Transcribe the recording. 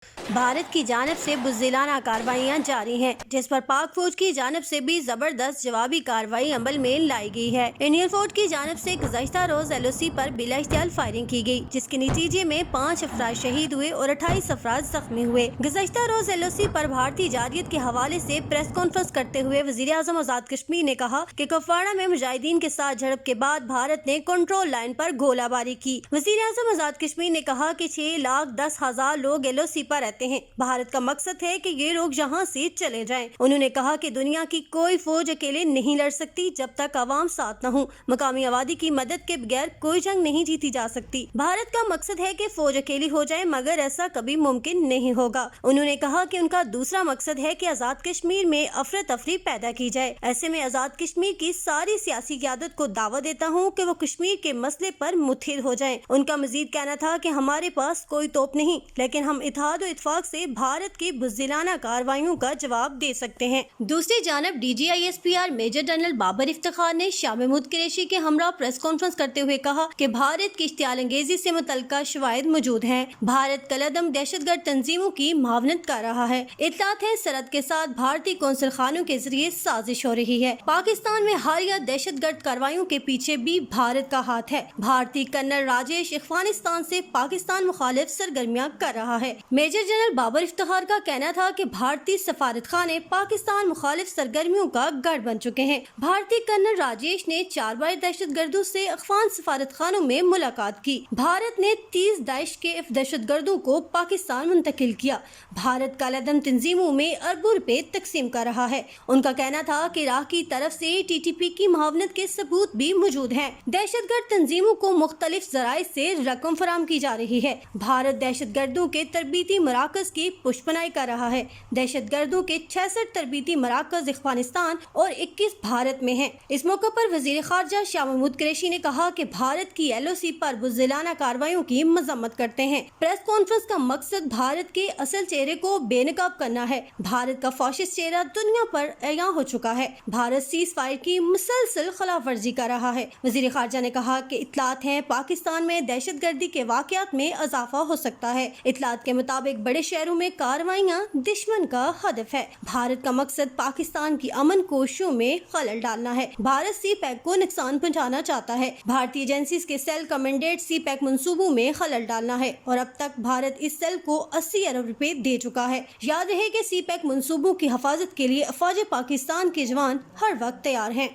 بھارت کی جانب سے بزدلانہ کارروائیاں جاری ہیں، جس پر پاک فوج کی جانب سے بھی زبردست جوابی کارروائی عمل میں لائی گئی ہے۔ انڈین فوج کی جانب سے گزشتہ روز ایل او سی پر بلا احتیاط فائرنگ کی گئی، جس کے نتیجے میں 5 افراد شہید ہوئے اور 28 افراد زخمی ہوئے۔ گزشتہ روز ایل او سی پر بھارتی جارحیت کے حوالے سے پریس کانفرنس کرتے ہوئے وزیر اعظم آزاد کشمیر نے کہا کہ کپواڑہ میں مجاہدین کے ساتھ جھڑپ کے بعد بھارت نے کنٹرول لائن پر گولہ باری کی۔ وزیر اعظم آزاد کشمیر نے کہا کہ 6,10,000 لوگ ایل او سی پر رہتے ہیں۔ بھارت کا مقصد ہے کہ یہ لوگ یہاں سے چلے جائیں۔ انہوں نے کہا کہ دنیا کی کوئی فوج اکیلے نہیں لڑ سکتی جب تک عوام ساتھ نہ ہوں۔ مقامی آبادی کی مدد کے بغیر کوئی جنگ نہیں جیتی جا سکتی۔ بھارت کا مقصد ہے کہ فوج اکیلی ہو جائے، مگر ایسا کبھی ممکن نہیں ہوگا۔ انہوں نے کہا کہ ان کا دوسرا مقصد ہے کہ آزاد کشمیر میں افراتفری پیدا کی جائے۔ ایسے میں آزاد کشمیر کی ساری سیاسی قیادت کو دعوت دیتا ہوں کہ وہ کشمیر کے مسئلے پر متحد ہو جائیں۔ ان کا مزید کہنا تھا کہ ہمارے پاس کوئی توپ نہیں، لیکن ہم اتحاد و اتفاق سے بھارت کی بزدلانہ کارروائیوں کا جواب دے سکتے ہیں۔ دوسری جانب D G I S P R major general Babar Iftikhar نے شاہ محمود قریشی کے ہمراہ پریس کانفرنس کرتے ہوئے کہا کہ بھارت کی اشتعال انگیزی سے متعلقہ شواہد موجود ہیں۔ بھارت کالعدم دہشت گرد تنظیموں کی معاونت کر رہا ہے۔ اطلاعات ہیں سرحد کے ساتھ بھارتی قونصل خانوں کے ذریعے سازش ہو رہی ہے۔ پاکستان میں حالیہ دہشت گرد کارروائیوں کے پیچھے بھی بھارت کا ہاتھ ہے۔ بھارتی کرنل راجیش افغانستان سے پاکستان مخالف سرگرمیاں کر رہا ہے۔ میجر جنرل بابر افتخار کا کہنا تھا کہ بھارتی سفارت خانے پاکستان مخالف سرگرمیوں کا گڑھ بن چکے ہیں۔ بھارتی کرنل راجیش نے 4 بار دہشت گردوں سے افغان سفارت خانوں میں ملاقات کی۔ بھارت نے 30 داعش کے دہشت گردوں کو پاکستان منتقل کیا۔ بھارت کالعدم تنظیموں میں اربوں روپے تقسیم کر رہا ہے۔ ان کا کہنا تھا کہ عراق کی طرف سے ٹی ٹی پی کی معاونت کے ثبوت بھی موجود ہیں۔ دہشت گرد تنظیموں کو مختلف ذرائع سے رقم فراہم کی جا رہی ہے۔ بھارت دہشت گردوں کے تربیتی مراکز کی پشت پناہی کر رہا ہے۔ دہشت گردوں کے 66 تربیتی مراکز افغانستان اور 21 بھارت میں ہیں۔ اس موقع پر وزیر خارجہ شاہ محمود قریشی نے کہا کہ بھارت کی ایل او سی پر بزدلانہ کارروائیوں کی مذمت کرتے ہیں۔ پریس کانفرنس کا مقصد بھارت کے اصل چہرے کو بے نقاب کرنا ہے۔ بھارت کا فاشسٹ چہرہ دنیا پر عیاں ہو چکا ہے۔ بھارت سیز فائر کی مسلسل خلاف ورزی کر رہا ہے۔ وزیر خارجہ نے کہا کہ اطلاعات ہیں پاکستان میں دہشت گردی کے واقعات میں اضافہ ہو سکتا ہے۔ اطلاعات کے مطابق بڑے شہروں میں کارروائیاں دشمن کا ہدف ہے۔ بھارت کا مقصد پاکستان کی امن کوششوں میں خلل ڈالنا ہے۔ بھارت سی پیک کو نقصان پہنچانا چاہتا ہے۔ بھارتی ایجنسیز کے سیل کمانڈیٹ سی پیک منصوبوں میں خلل ڈالنا ہے اور اب تک بھارت اس سیل کو 80 ارب روپے دے چکا ہے۔ یاد رہے کہ سی پیک منصوبوں کی حفاظت کے لیے افواج پاکستان کے جوان ہر وقت تیار ہیں۔